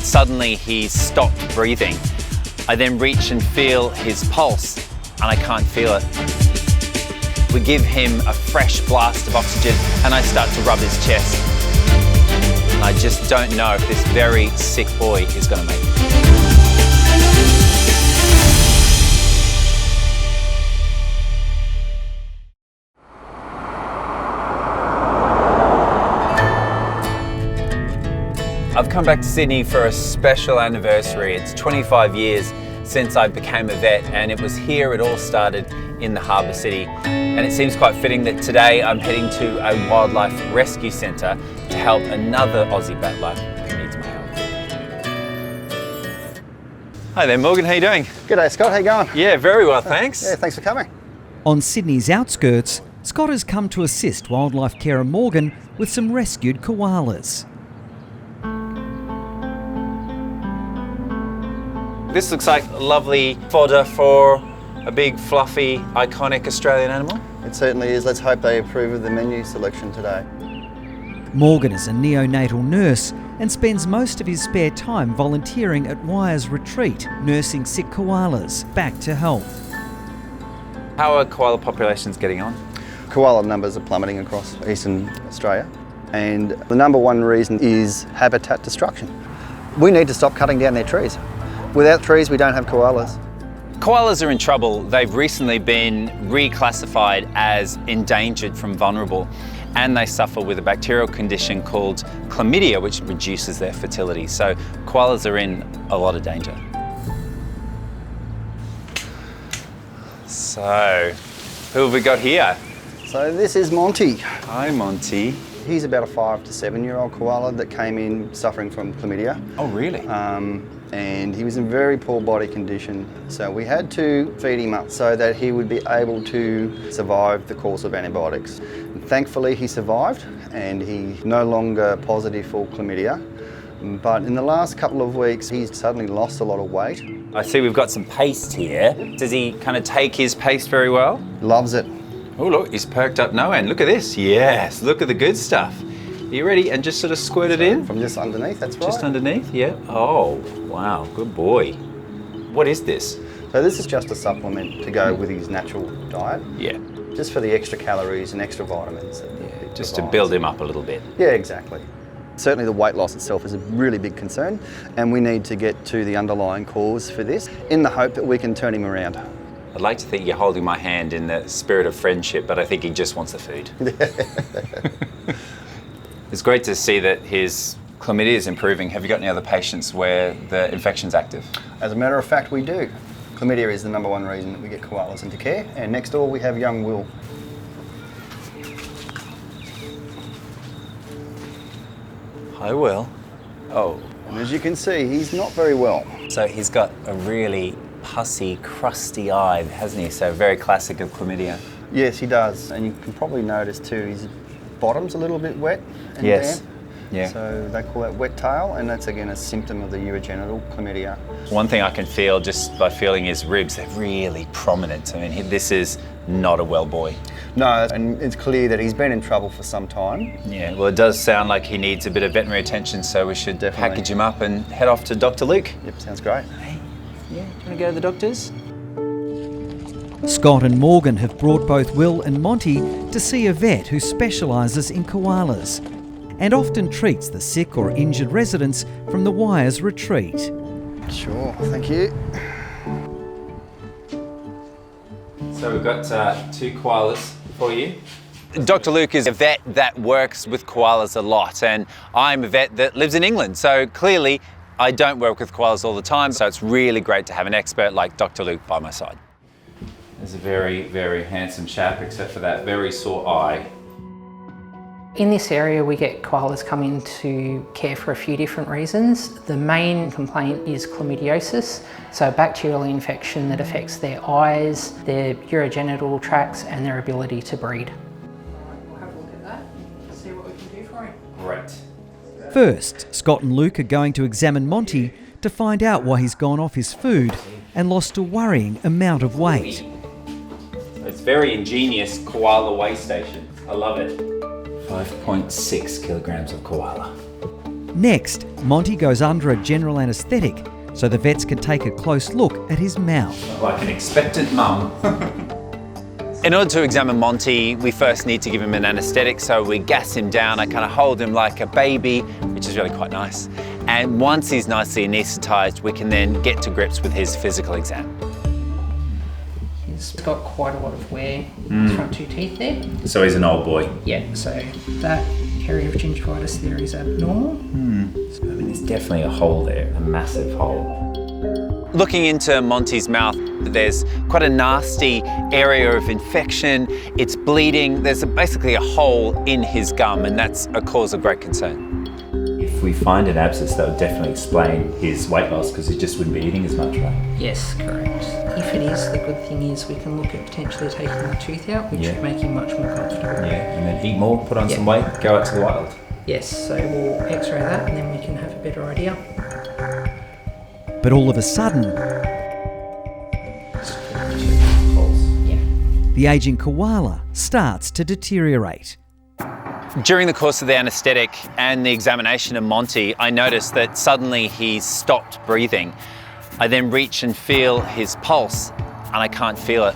Suddenly he stopped breathing. I then reach and feel his pulse, and I can't feel it. We give him a fresh blast of oxygen, and I start to rub his chest. I just don't know if this very sick boy is going to make it. I've come back to Sydney for a special anniversary. It's 25 years since I became a vet, and it was here it all started, in the harbour city. And it seems quite fitting that today I'm heading to a wildlife rescue centre to help another Aussie battler who needs my help. Hi there, Morgan, how you doing? G'day Scott, how you going? Yeah, very well, thanks. Yeah, thanks for coming. On Sydney's outskirts, Scott has come to assist wildlife carer Morgan with some rescued koalas. This looks like lovely fodder for a big, fluffy, iconic Australian animal. It certainly is. Let's hope they approve of the menu selection today. Morgan is a neonatal nurse and spends most of his spare time volunteering at Wyre's Retreat, nursing sick koalas back to health. How are koala populations getting on? Koala numbers are plummeting across eastern Australia, and the number one reason is habitat destruction. We need to stop cutting down their trees. Without trees, we don't have koalas. Koalas are in trouble. They've recently been reclassified as endangered from vulnerable, and they suffer with a bacterial condition called chlamydia, which reduces their fertility. So koalas are in a lot of danger. So, who have we got here? So this is Monty. Hi, Monty. He's about a 5 to 7 year old koala that came in suffering from chlamydia. Oh, really? And he was in very poor body condition. So we had to feed him up so that he would be able to survive the course of antibiotics. And thankfully he survived, and he's no longer positive for chlamydia. But in the last couple of weeks, he's suddenly lost a lot of weight. I see we've got some paste here. Does he kind of take his paste very well? Loves it. Oh, look, he's perked up no end. Look at this. Yes, look at the good stuff. Are you ready? And just sort of squirt it in? From just underneath, that's right. Just underneath, yeah. Oh, wow, good boy. What is this? So this is just a supplement to go with his natural diet. Yeah. Just for the extra calories and extra vitamins. Yeah, just to build him up a little bit. Yeah, exactly. Certainly the weight loss itself is a really big concern, and we need to get to the underlying cause for this in the hope that we can turn him around. I'd like to think you're holding my hand in the spirit of friendship, but I think he just wants the food. It's great to see that his chlamydia is improving. Have you got any other patients where the infection's active? As a matter of fact, we do. Chlamydia is the number one reason that we get koalas into care, and next door we have young Will. Hi, Will. Oh. And as you can see, he's not very well. So he's got a really pussy, crusty eye, hasn't he? So very classic of chlamydia. Yes, he does. And you can probably notice too, his bottom's a little bit wet and yes. damp. Yeah. So they call that wet tail, and that's again a symptom of the urogenital chlamydia. One thing I can feel just by feeling his ribs, they're really prominent. I mean, this is not a well boy. No, and it's clear that he's been in trouble for some time. Yeah, well, it does sound like he needs a bit of veterinary attention, so we should Definitely. package him up and head off to Dr. Luke. Yep, sounds great. Hey, yeah, do you want to go to the doctors? Scott and Morgan have brought both Will and Monty to see a vet who specialises in koalas and often treats the sick or injured residents from the Wyre's Retreat. Sure, thank you. So we've got 2 koalas for you. Dr. Luke is a vet that works with koalas a lot, and I'm a vet that lives in England, so clearly I don't work with koalas all the time, so it's really great to have an expert like Dr. Luke by my side. There's a very, very handsome chap, except for that very sore eye. In this area we get koalas come in to care for a few different reasons. The main complaint is chlamydiosis, so a bacterial infection that affects their eyes, their urogenital tracts and their ability to breed. We'll have a look at that, see what we can do for him. Great. First, Scott and Luke are going to examine Monty to find out why he's gone off his food and lost a worrying amount of weight. It's very ingenious koala weigh station. I love it. 5.6 kilograms of koala. Next, Monty goes under a general anaesthetic so the vets can take a close look at his mouth. Like an expectant mum. In order to examine Monty, we first need to give him an anaesthetic, so we gas him down. I kind of hold him like a baby, which is really quite nice. And once he's nicely anaesthetised, we can then get to grips with his physical exam. He's got quite a lot of wear in his front two teeth there. So he's an old boy. Yeah, so that area of gingivitis there is abnormal. So, I mean, there's definitely a hole there, a massive hole. Looking into Monty's mouth, there's quite a nasty area of infection. It's bleeding. There's basically a hole in his gum, and that's a cause of great concern. If we find an abscess, that would definitely explain his weight loss, because he just wouldn't be eating as much, right? Yes, correct. If it is, the good thing is we can look at potentially taking the tooth out, which would make him much more comfortable. Yeah, and then eat more, put on some weight, go out to the wild. Yes, so we'll x-ray that and then we can have a better idea. But all of a sudden, the ageing koala starts to deteriorate. During the course of the anaesthetic and the examination of Monty, I noticed that suddenly he's stopped breathing. I then reach and feel his pulse, and I can't feel it.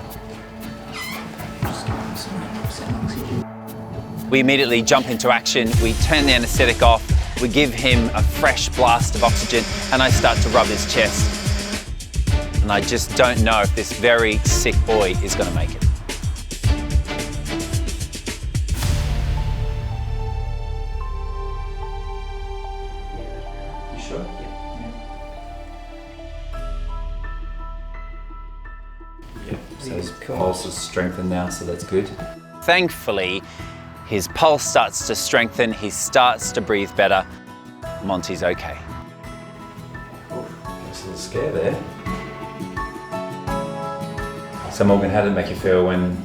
We immediately jump into action. We turn the anaesthetic off. We give him a fresh blast of oxygen, and I start to rub his chest. And I just don't know if this very sick boy is going to make it. You sure? Yeah. So his pulse is strengthened now, so that's good. Thankfully, his pulse starts to strengthen, he starts to breathe better. Monty's okay. Just a little scare there. So Morgan, how did it make you feel when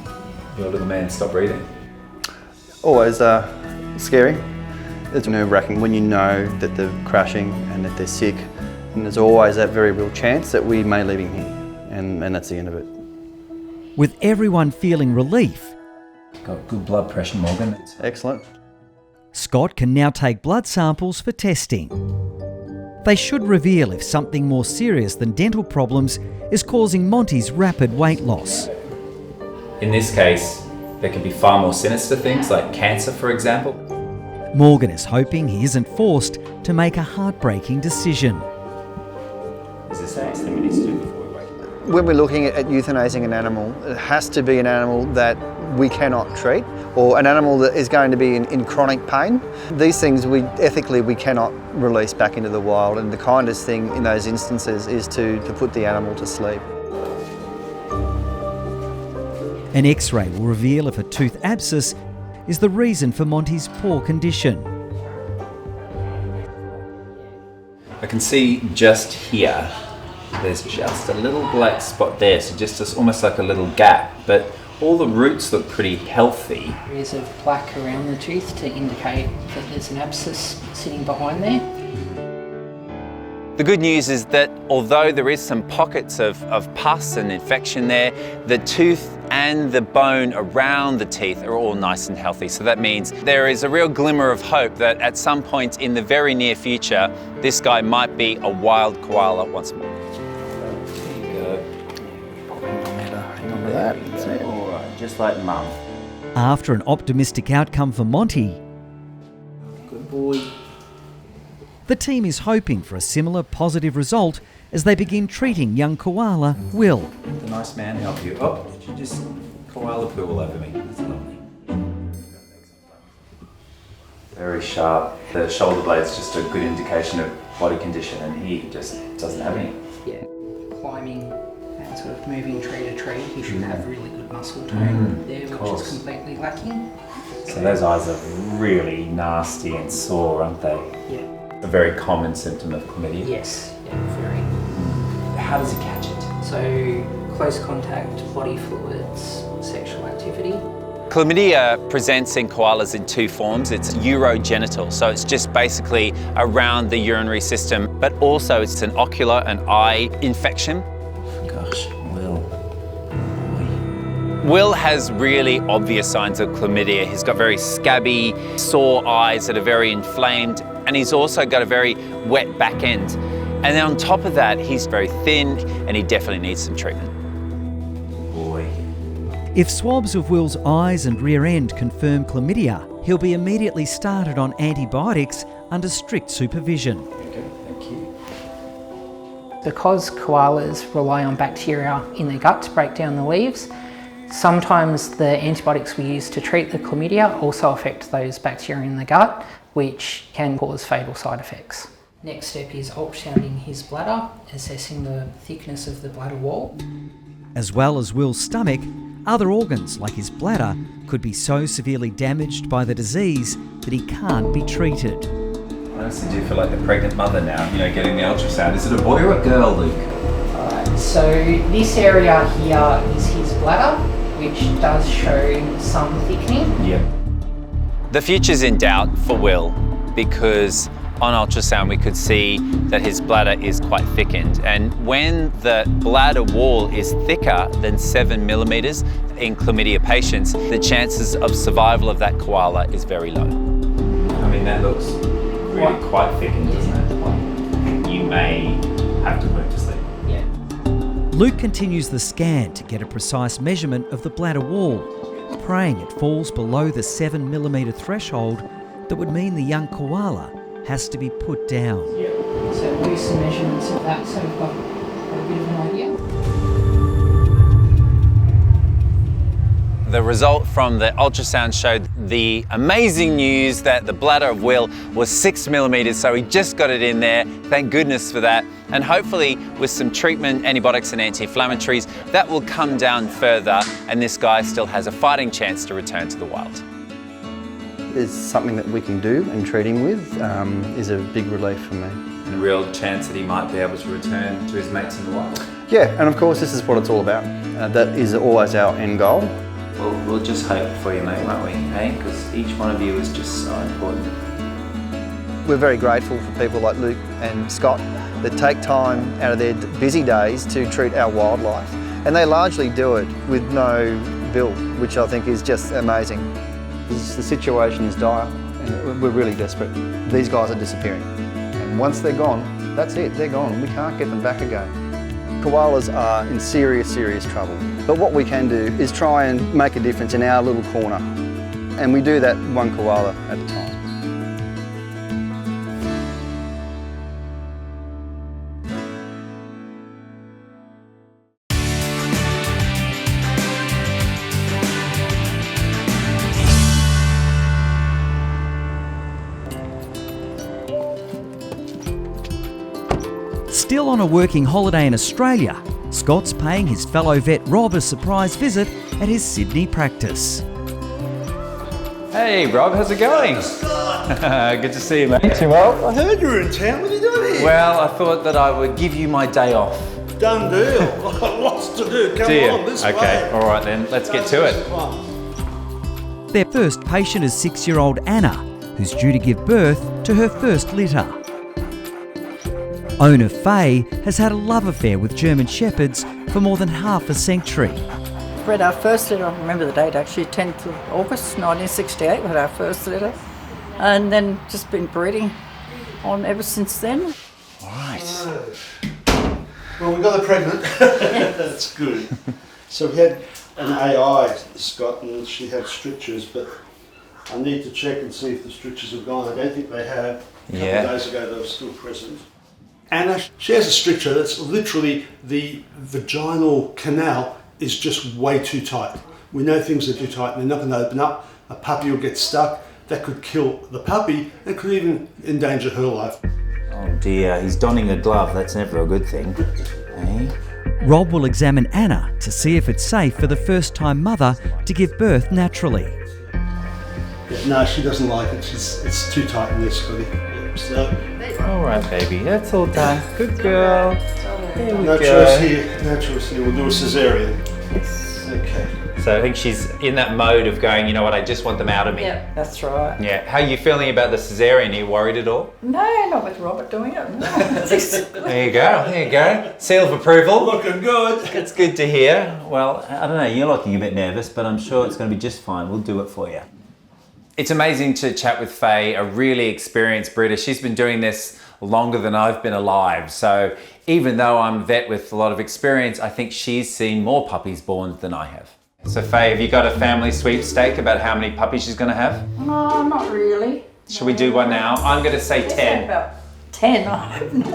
your little man stopped breathing? Always scary. It's nerve-wracking when you know that they're crashing and that they're sick. And there's always that very real chance that we may leave him here. And that's the end of it. With everyone feeling relief, Got good blood pressure, Morgan. Excellent. Scott can now take blood samples for testing. They should reveal if something more serious than dental problems is causing Monty's rapid weight loss. In this case, there could be far more sinister things like cancer, for example. Morgan is hoping he isn't forced to make a heartbreaking decision. Is this the next thing we need to do before we wake up? When we're looking at euthanizing an animal, it has to be an animal that we cannot treat, or an animal that is going to be in chronic pain. These things ethically we cannot release back into the wild, and the kindest thing in those instances is to put the animal to sleep. An X-ray will reveal if a tooth abscess is the reason for Monty's poor condition. I can see just here, there's just a little black spot there, so just almost like a little gap, but all the roots look pretty healthy. Areas of plaque around the tooth to indicate that there's an abscess sitting behind there. The good news is that although there is some pockets of pus and infection there, the tooth and the bone around the teeth are all nice and healthy. So that means there is a real glimmer of hope that at some point in the very near future, this guy might be a wild koala once more. There you go. Hang on to that. That's it. All right, just like mum. After an optimistic outcome for Monty, Good boy. the team is hoping for a similar positive result as they begin treating young koala Will. The nice man help you. Oh, did you just koala poo all over me? That's lovely. Very sharp. The shoulder blade's just a good indication of body condition, and he just doesn't have any. Yeah, climbing and sort of moving tree to tree, he should have really good muscle tone there, which is completely lacking. So those eyes are really nasty and sore, aren't they? Yeah. A very common symptom of chlamydia. Yes, yeah, very. How does he catch it? So, close contact, body fluids, sexual activity. Chlamydia presents in koalas in two forms. It's urogenital, so it's just basically around the urinary system, but also it's an ocular, an eye infection. Gosh, Will. Will has really obvious signs of chlamydia. He's got very scabby, sore eyes that are very inflamed, and he's also got a very wet back end. And then on top of that, he's very thin and he definitely needs some treatment. Boy. If swabs of Will's eyes and rear end confirm chlamydia, he'll be immediately started on antibiotics under strict supervision. Okay, thank you. Because koalas rely on bacteria in their gut to break down the leaves, sometimes the antibiotics we use to treat the chlamydia also affect those bacteria in the gut, which can cause fatal side effects. Next step is ultrasounding his bladder, assessing the thickness of the bladder wall. As well as Will's stomach, other organs like his bladder could be so severely damaged by the disease that he can't be treated. I honestly do feel like the pregnant mother now, getting the ultrasound. Is it a boy or a girl, Luke? Alright, so this area here is his bladder, which does show some thickening. Yep. The future's in doubt for Will because on ultrasound we could see that his bladder is quite thickened, and when the bladder wall is thicker than 7 millimeters in chlamydia patients, the chances of survival of that koala is very low. I mean, that looks really quite thickened, doesn't it? You may have to put it to sleep. Yeah. Luke continues the scan to get a precise measurement of the bladder wall, praying it falls below the 7 millimeter threshold that would mean the young koala has to be put down. Yeah. So we'll do some measurements of that so we've got a bit of an idea. The result from the ultrasound showed the amazing news that the bladder of Will was 6 millimeters, so he just got it in there. Thank goodness for that. And hopefully with some treatment, antibiotics and anti-inflammatories, that will come down further and this guy still has a fighting chance to return to the wild. It's something that we can do and treat him with is a big relief for me. And a real chance that he might be able to return to his mates in the wild. Yeah, and of course this is what it's all about. That is always our end goal. Well, we'll just hope for you, mate, won't we? Hey, because each one of you is just so important. We're very grateful for people like Luke and Scott that take time out of their busy days to treat our wildlife. And they largely do it with no bill, which I think is just amazing. The situation is dire and we're really desperate. These guys are disappearing. And once they're gone, that's it, they're gone. We can't get them back again. Koalas are in serious, serious trouble. But what we can do is try and make a difference in our little corner. And we do that one koala at a time. Still on a working holiday in Australia, Scott's paying his fellow vet Rob a surprise visit at his Sydney practice. Hey Rob, how's it going? Good to see you, mate. You well? I heard you were in town. What are you doing here? Well, I thought that I would give you my day off. Done deal. I've got lots to do. Come on, this way. Okay, all right then, let's get to it. Their first patient is 6-year-old Anna, who's due to give birth to her first litter. Owner Faye has had a love affair with German Shepherds for more than half a century. Bred our first litter, I remember the date actually, 10th of August 1968 we had our first litter. And then just been breeding on ever since then. All right. Well, we got her pregnant. That's good. So we had an AI, Scott, and she had strictures, but I need to check and see if the strictures have gone. I don't think they have. A couple of days ago they were still present. Anna, she has a stricture that's literally the vaginal canal is just way too tight. We know things are too tight and they're not going to open up. A puppy will get stuck. That could kill the puppy and could even endanger her life. Oh dear, he's donning a glove. That's never a good thing. Eh? Rob will examine Anna to see if it's safe for the first-time mother to give birth naturally. Yeah, no, she doesn't like it. It's too tight in there, Scotty. So, All right, baby, that's all done. Good girl. There we no go. choice here. No choice here. We'll do a cesarean. Okay. So I think she's in that mode of going, you know what, I just want them out of me. Yeah, that's right. Yeah. How are you feeling about the cesarean? Are you worried at all? No, not with Robert doing it. No. There you go. There you go. Seal of approval. Looking good. It's good to hear. Well, I don't know, you're looking a bit nervous, but I'm sure it's going to be just fine. We'll do it for you. It's amazing to chat with Faye, a really experienced breeder. She's been doing this longer than I've been alive. So even though I'm a vet with a lot of experience, I think she's seen more puppies born than I have. So Faye, have you got a family sweepstake about how many puppies she's going to have? Oh, not really. Should we do one now? I'm going to say 10. About 10, I have no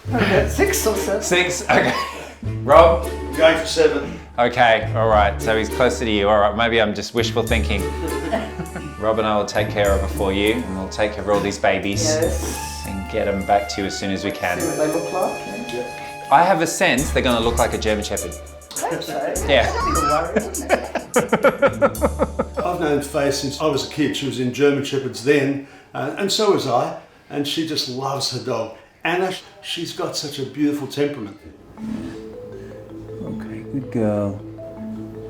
about 6 or 7. 6, okay. Rob? I'm going for 7. Okay, all right, so he's closer to you. All right, maybe I'm just wishful thinking. Rob and I will take care of her for you, and we'll take care of all these babies. Yes. And get them back to you as soon as we can. See what they look like. Yeah. I have a sense they're going to look like a German Shepherd. Hope so. Yeah. That'd be a worry, wouldn't it? I've known Faye since I was a kid. She was in German Shepherds then, and so was I. And she just loves her dog. Anna, she's got such a beautiful temperament. Okay, good girl.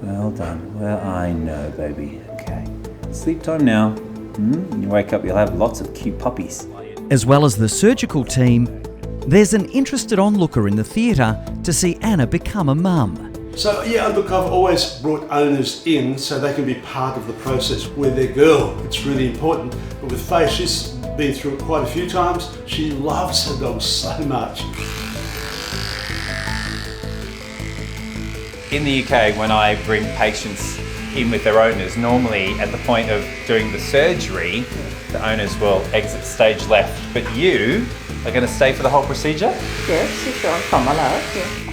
Well done. Well, I know, baby. Okay. Sleep time now. When you wake up, you'll have lots of cute puppies. As well as the surgical team, there's an interested onlooker in the theatre to see Anna become a mum. So yeah, look, I've always brought owners in so they can be part of the process with their girl. It's really important. But with Faye, she's been through it quite a few times. She loves her dog so much. In the UK, when I bring patients in with their owners, normally at the point of doing the surgery, the owners will exit stage left. But you are going to stay for the whole procedure? Yes, if you're from allowed,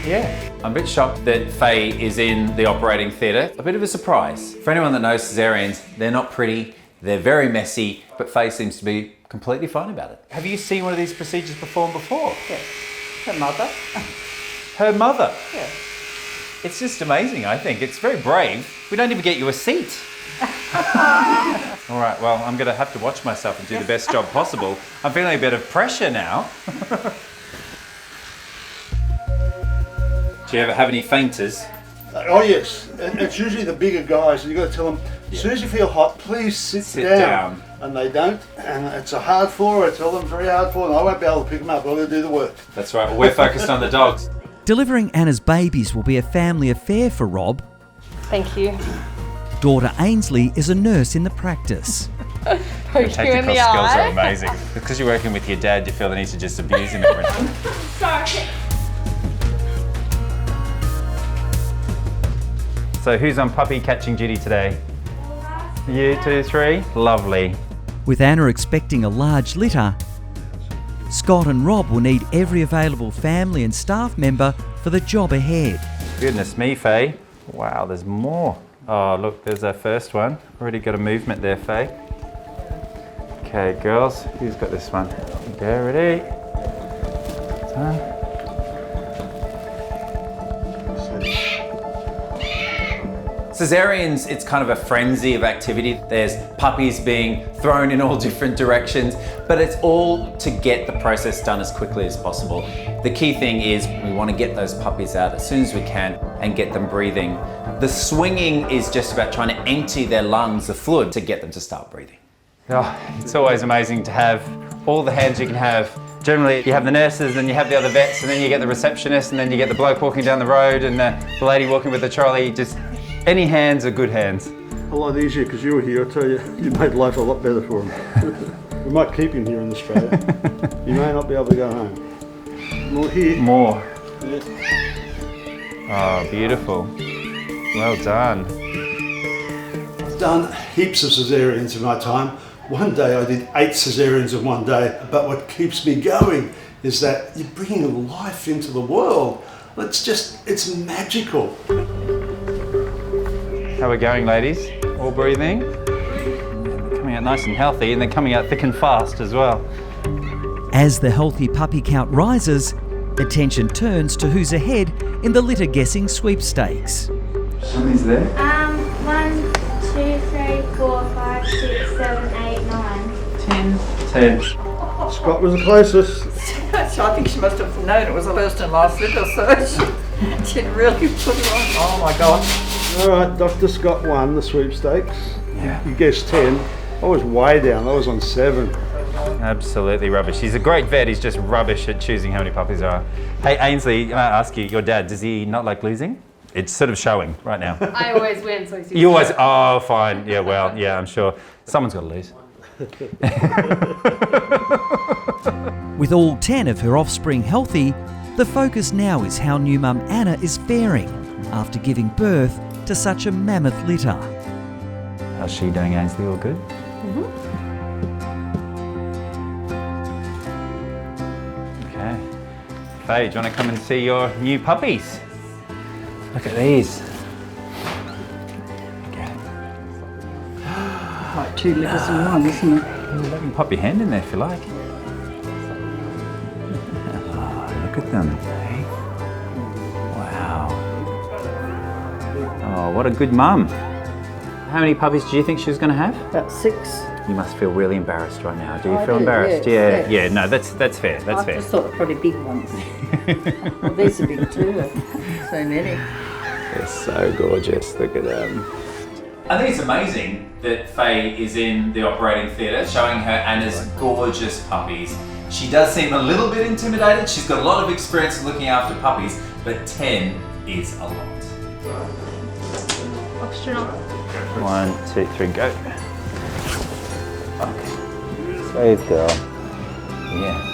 Yeah. I'm a bit shocked that Faye is in the operating theatre. A bit of a surprise. For anyone that knows cesareans, they're not pretty, they're very messy, but Faye seems to be completely fine about it. Have you seen one of these procedures performed before? Yes. Her mother. Her mother? Yeah. It's just amazing, I think. It's very brave. We don't even get you a seat. All right, well, I'm going to have to watch myself and do the best job possible. I'm feeling a bit of pressure now. Do you ever have any fainters? Oh yes, it's usually the bigger guys, and you've got to tell them, as soon as you feel hot, please sit down. And they don't, and it's a hard floor. I tell them, very hard floor, and I won't be able to pick them up. I've got to do the work. That's right, well, we're focused on the dogs. Delivering Anna's babies will be a family affair for Rob. Thank you. Daughter Ainsley is a nurse in the practice. Poke you in the Technical skills are eye. amazing. Because you're working with your dad, you feel the need to just abuse him every time. Sorry. So who's on puppy catching duty today? You, 2, 3? Lovely. With Anna expecting a large litter, Scott and Rob will need every available family and staff member for the job ahead. Goodness me, Faye. Wow, there's more. Oh, look, there's our first one. Already got a movement there, Faye. Okay, girls, who's got this one? Okay, ready? Done. Cesareans, it's kind of a frenzy of activity. There's puppies being thrown in all different directions, but it's all to get the process done as quickly as possible. The key thing is we want to get those puppies out as soon as we can and get them breathing. The swinging is just about trying to empty their lungs of fluid to get them to start breathing. Oh, it's always amazing to have all the hands you can have. Generally, you have the nurses, and you have the other vets, and then you get the receptionist, and then you get the bloke walking down the road, and the lady walking with the trolley. Just any hands are good hands. A lot easier because you were here. I tell you, you made life a lot better for him. We might keep him here in Australia. You may not be able to go home. More here. More. Yeah. Oh, beautiful. Well done. I've done heaps of cesareans in my time. One day I did 8 cesareans in one day, but what keeps me going is that you're bringing life into the world. It's magical. How are we going, ladies? All breathing? They're coming out nice and healthy, and they're coming out thick and fast as well. As the healthy puppy count rises, attention turns to who's ahead in the litter guessing sweepstakes. How many's there? 1, 2, 3, 4, 5, 6, 7, 8, 9. 10. Scott was the closest. I think she must have known it was the first and last litter, so she'd really put it on. Oh my God. All right, Dr. Scott won the sweepstakes. Yeah. You guessed 10. I was way down. I was on 7. Absolutely rubbish. He's a great vet, he's just rubbish at choosing how many puppies there are. Hey Ainsley, can I ask you, your dad, does he not like losing? It's sort of showing right now. I always win, so You always, oh, fine. Yeah, well, yeah, I'm sure someone's got to lose. With all 10 of her offspring healthy, the focus now is how new mum Anna is faring after giving birth to such a mammoth litter. How's she doing, Ainsley? All good? Okay. Faye, do you want to come and see your new puppies? Look at these. Okay. Like 2 litres in one, isn't it? You can pop your hand in there if you like. Oh, look at them. Hey? Wow. Oh, what a good mum. How many puppies do you think she was going to have? About 6. You must feel really embarrassed right now. Do you I feel do, embarrassed? yes, Yeah, yes. yeah. No, that's fair. That's I fair. just thought they're probably big ones. Well, these are big too. So many. They're so gorgeous. Look at them. I think it's amazing that Faye is in the operating theatre showing her Anna's gorgeous puppies. She does seem a little bit intimidated. She's got a lot of experience looking after puppies, but 10 is a lot. Oxygen on. 1, 2, 3, go. Okay. Smooth girl. Yeah.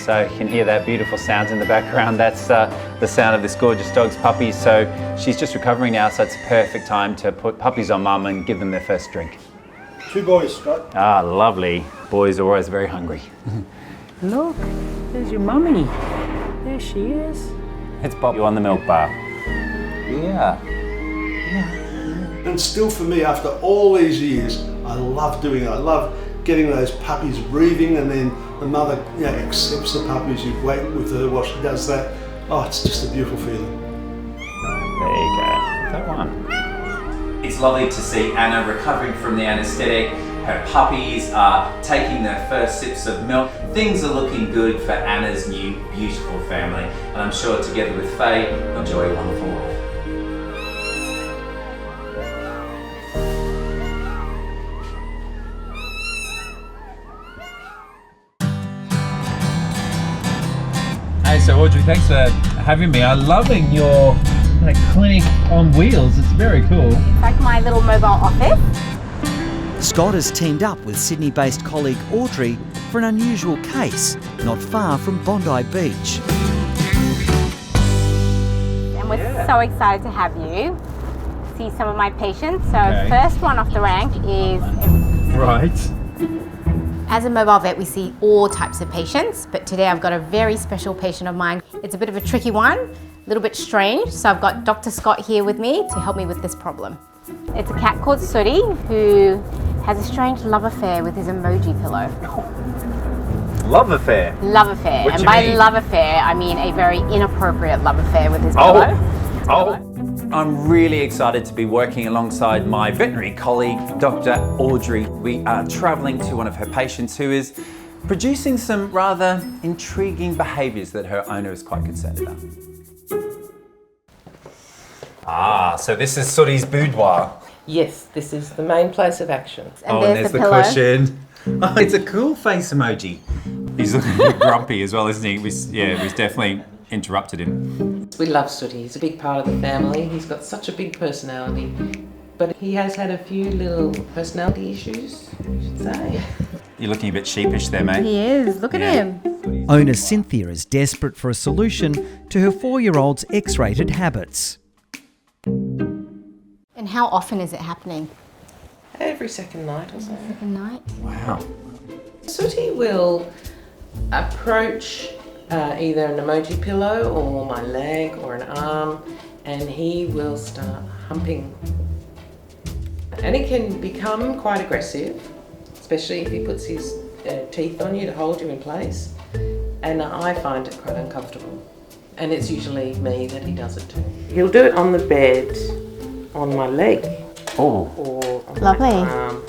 So you can hear that beautiful sounds in the background. That's the sound of this gorgeous dog's puppies. So she's just recovering now, so it's a perfect time to put puppies on mum and give them their first drink. 2 boys, Scott. Ah, lovely. Boys are always very hungry. Look, there's your mummy. There she is. Let's pop you on the milk bar. Yeah. And still for me, after all these years, I love doing it. I love getting those puppies breathing, and then the mother accepts the puppies. You wait with her while she does that. Oh, it's just a beautiful feeling. There you go. That one. It's lovely to see Anna recovering from the anaesthetic. Her puppies are taking their first sips of milk. Things are looking good for Anna's new beautiful family, and I'm sure together with Faye, enjoy a wonderful life. Hey, so Audrey, thanks for having me. I'm loving your clinic on wheels. It's very cool. It's like my little mobile office. Scott has teamed up with Sydney-based colleague Audrey for an unusual case not far from Bondi Beach. And we're so excited to have you see some of my patients. So Okay. first one off the rank is, Right. as a mobile vet, we see all types of patients, but today I've got a very special patient of mine. It's a bit of a tricky one, a little bit strange. So I've got Dr. Scott here with me to help me with this problem. It's a cat called Sooty who has a strange love affair with his emoji pillow. Love affair. Love affair. What do And you by mean? love affair, I mean a very inappropriate love affair with his pillow. Oh. I'm really excited to be working alongside my veterinary colleague, Dr. Audrey. We are travelling to one of her patients who is producing some rather intriguing behaviours that her owner is quite concerned about. Ah, so this is Sooty's boudoir. Yes, this is the main place of action. And And there's the pillow. cushion. Oh, it's a cool face emoji. He's looking a bit grumpy as well, isn't he? We've definitely interrupted him. We love Sooty. He's a big part of the family. He's got such a big personality. But he has had a few little personality issues, I should say. You're looking a bit sheepish there, mate. He is, look at him. Owner Cynthia is desperate for a solution to her 4-year-old's X-rated habits. And how often is it happening? Every second night or so. Second night? Wow. Sooty will approach either an emoji pillow or my leg or an arm, and he will start humping. And it can become quite aggressive, especially if he puts his teeth on you to hold you in place. And I find it quite uncomfortable. And it's usually me that he does it to. He'll do it on the bed, on my leg, Oh. or on Lovely. my arm.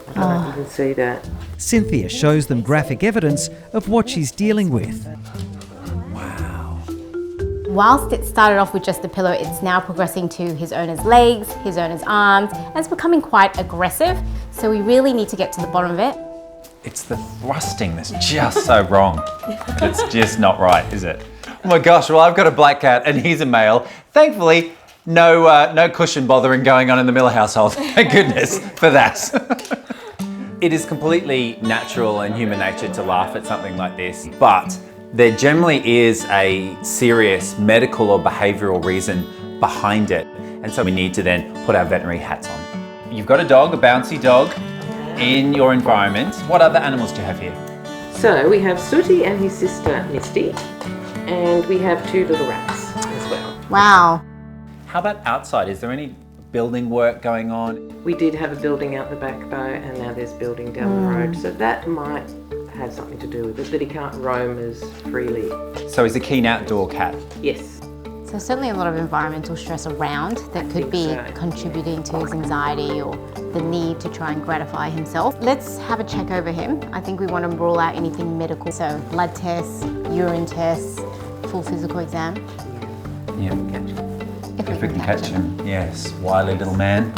I don't know if you can see that. Cynthia shows them graphic evidence of what she's dealing with. Whilst it started off with just the pillow, it's now progressing to his owner's legs, his owner's arms, and it's becoming quite aggressive. So we really need to get to the bottom of it. It's the thrusting that's just so wrong. It's just not right, is it? Oh my gosh, well, I've got a black cat and he's a male. Thankfully, No cushion bothering going on in the Miller household. Thank goodness for that. It is completely natural and human nature to laugh at something like this, but there generally is a serious medical or behavioural reason behind it. And so we need to then put our veterinary hats on. You've got a dog, a bouncy dog, in your environment. What other animals do you have here? So we have Sooty and his sister Misty, and we have 2 little rats as well. Wow. How about outside? Is there any building work going on? We did have a building out the back though, and now there's building down the road, so that might have something to do with it, but he can't roam as freely. So he's a keen outdoor cat? Yes. So certainly a lot of environmental stress around that could be contributing to his anxiety or the need to try and gratify himself. Let's have a check over him. I think we want to rule out anything medical. So blood tests, urine tests, full physical exam. Yeah. If we can catch him. Yes, wily little man.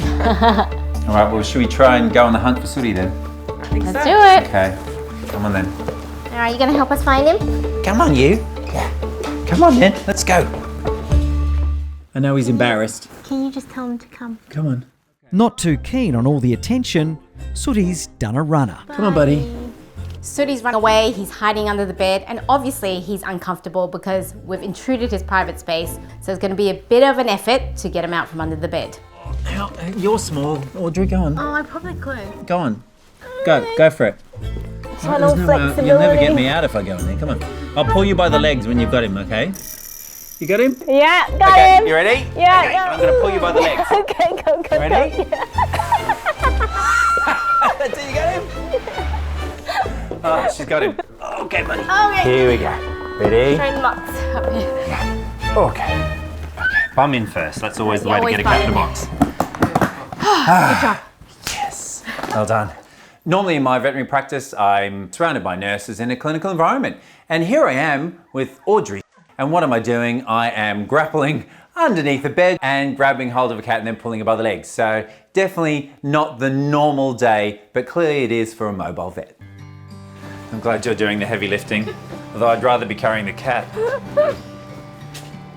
All right, well, should we try and go on the hunt for Sooty then? I think Let's so. do it. Okay, come on then. All right, you going to help us find him? Come on, you. Yeah. Come on then, let's go. I know he's embarrassed. Can you just tell him to come? Come on. Not too keen on all the attention, Sooty's done a runner. Come on, buddy. Sooty's run away, he's hiding under the bed, and obviously he's uncomfortable because we've intruded his private space, so it's going to be a bit of an effort to get him out from under the bed. Now, you're small. Audrey, go on. Oh, I probably could. Go on. Go for it. You'll never get me out if I go in there. Come on. I'll pull you by the legs when you've got him, okay? You got him? Yeah, got him. You ready? Yeah, okay, I'm going to pull you by the legs. Okay, go. Ready? Go. That's it, you got him? Oh, she's got him. Okay, buddy. Okay. Here we go. Ready? Train lots up here. Okay. Bum in first. That's always the way to get a cat in a box. Good job. Yes. Well done. Normally in my veterinary practice, I'm surrounded by nurses in a clinical environment. And here I am with Audrey. And what am I doing? I am grappling underneath the bed and grabbing hold of a cat and then pulling her by the legs. So definitely not the normal day, but clearly it is for a mobile vet. I'm glad you're doing the heavy lifting, although I'd rather be carrying the cat.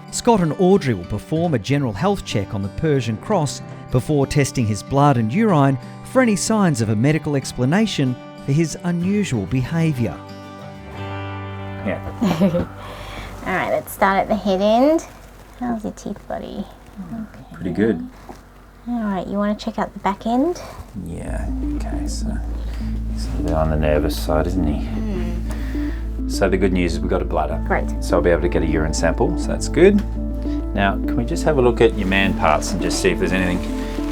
Scott and Audrey will perform a general health check on the Persian cross before testing his blood and urine for any signs of a medical explanation for his unusual behaviour. Yeah. All right, let's start at the head end. How's your teeth, buddy? Okay. Pretty good. All right, you want to check out the back end? Yeah, okay, so he's a bit on the nervous side, isn't he? So the good news is we've got a bladder. Great. So I'll be able to get a urine sample, so that's good. Now, can we just have a look at your man parts and just see if there's anything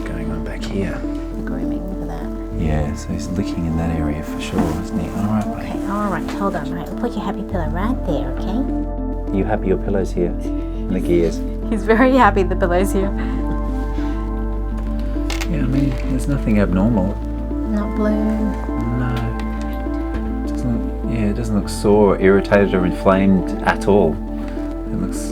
going on back here? Grooming, look at that. Yeah, so he's licking in that area for sure, isn't he? All right, buddy. Okay, all right, hold on. All right, we'll put your happy pillow right there, okay? Are you happy your pillow's here? Lick ears. He's very happy the pillow's here. Yeah, I mean, there's nothing abnormal. Not blue. No. It doesn't look sore or irritated or inflamed at all. It looks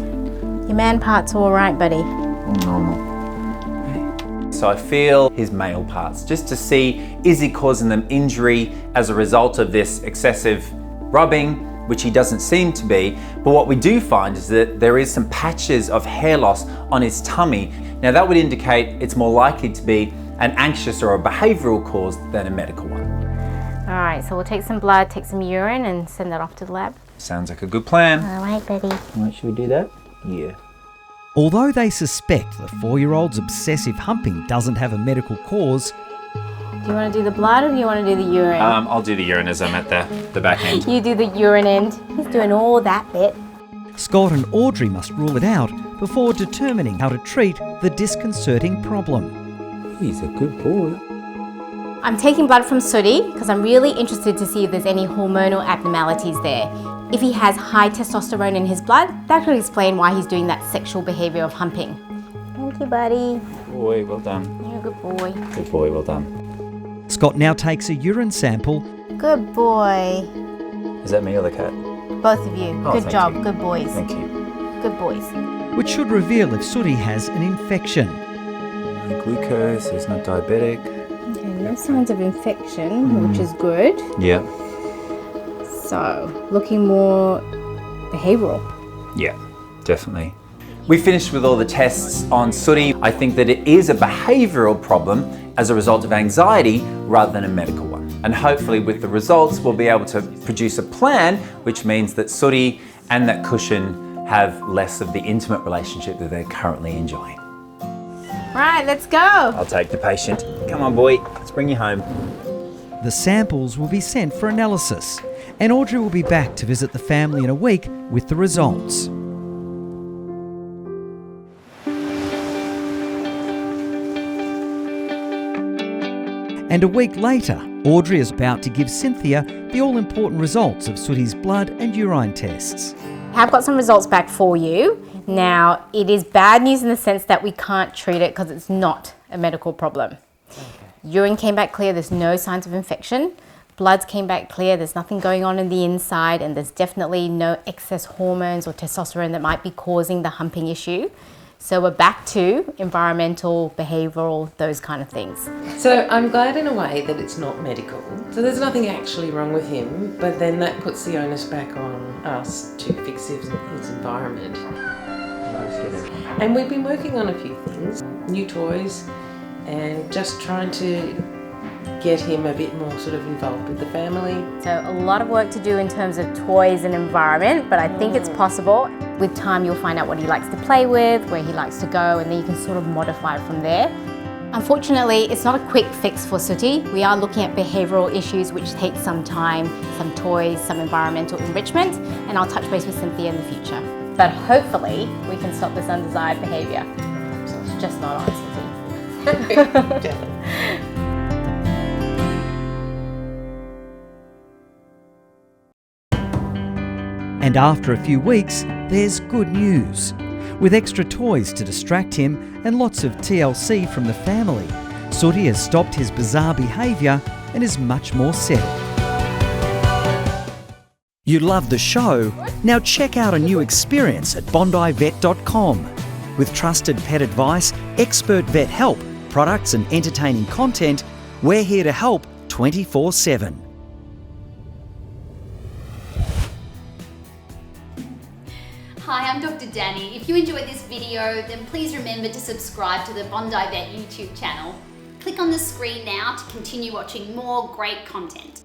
Your man part's all right, buddy. all normal. So I feel his male parts just to see, is he causing them injury as a result of this excessive rubbing, which he doesn't seem to be. But what we do find is that there is some patches of hair loss on his tummy. Now that would indicate it's more likely to be an anxious or a behavioural cause than a medical one. All right, so we'll take some blood, take some urine and send that off to the lab. Sounds like a good plan. All right, buddy. Right, should we do that? Yeah. Although they suspect the 4-year-old's obsessive humping doesn't have a medical cause, Do you want to do the blood or do you want to do the urine? I'll do the urine as I'm at the back end. You do the urine end. He's doing all that bit. Scott and Audrey must rule it out before determining how to treat the disconcerting problem. He's a good boy. I'm taking blood from Sooty because I'm really interested to see if there's any hormonal abnormalities there. If he has high testosterone in his blood, that could explain why he's doing that sexual behaviour of humping. Thank you, buddy. Boy, well done. You're a good boy. Good boy, well done. Scott now takes a urine sample. Good boy. Is that me or the cat? Both of you. Oh, Good thank job. you. Good boys. Thank you. Good boys. Which should reveal if Sooty has an infection. No glucose, he's not diabetic. Okay, no signs of infection, which is good. Yeah. So, looking more behavioural. Yeah, definitely. We finished with all the tests on Sooty. I think that it is a behavioural problem as a result of anxiety rather than a medical one. And hopefully with the results, we'll be able to produce a plan, which means that Sooty and that cushion have less of the intimate relationship that they're currently enjoying. Right, let's go. I'll take the patient. Come on, boy, let's bring you home. The samples will be sent for analysis, and Audrey will be back to visit the family in a week with the results. And a week later, Audrey is about to give Cynthia the all-important results of Sooty's blood and urine tests. I've got some results back for you. Now, it is bad news in the sense that we can't treat it because it's not a medical problem. Urine came back clear, there's no signs of infection. Bloods came back clear, there's nothing going on in the inside, and there's definitely no excess hormones or testosterone that might be causing the humping issue. So we're back to environmental, behavioural, those kind of things. So I'm glad in a way that it's not medical. So there's nothing actually wrong with him, but then that puts the onus back on us to fix his environment. And we've been working on a few things, new toys, and just trying to get him a bit more sort of involved with the family. So a lot of work to do in terms of toys and environment, but I think it's possible. With time, you'll find out what he likes to play with, where he likes to go, and then you can sort of modify from there. Unfortunately, it's not a quick fix for Sooty. We are looking at behavioural issues which take some time, some toys, some environmental enrichment, and I'll touch base with Cynthia in the future. But hopefully, we can stop this undesired behaviour. It's just not on Sooty. And after a few weeks, there's good news. With extra toys to distract him and lots of TLC from the family, Sooty has stopped his bizarre behaviour and is much more settled. You love the show? Now check out a new experience at bondivet.com. With trusted pet advice, expert vet help, products and entertaining content, we're here to help 24/7. Hi, I'm Dr. Danny. If you enjoyed this video, then please remember to subscribe to the Bondi Vet YouTube channel. Click on the screen now to continue watching more great content.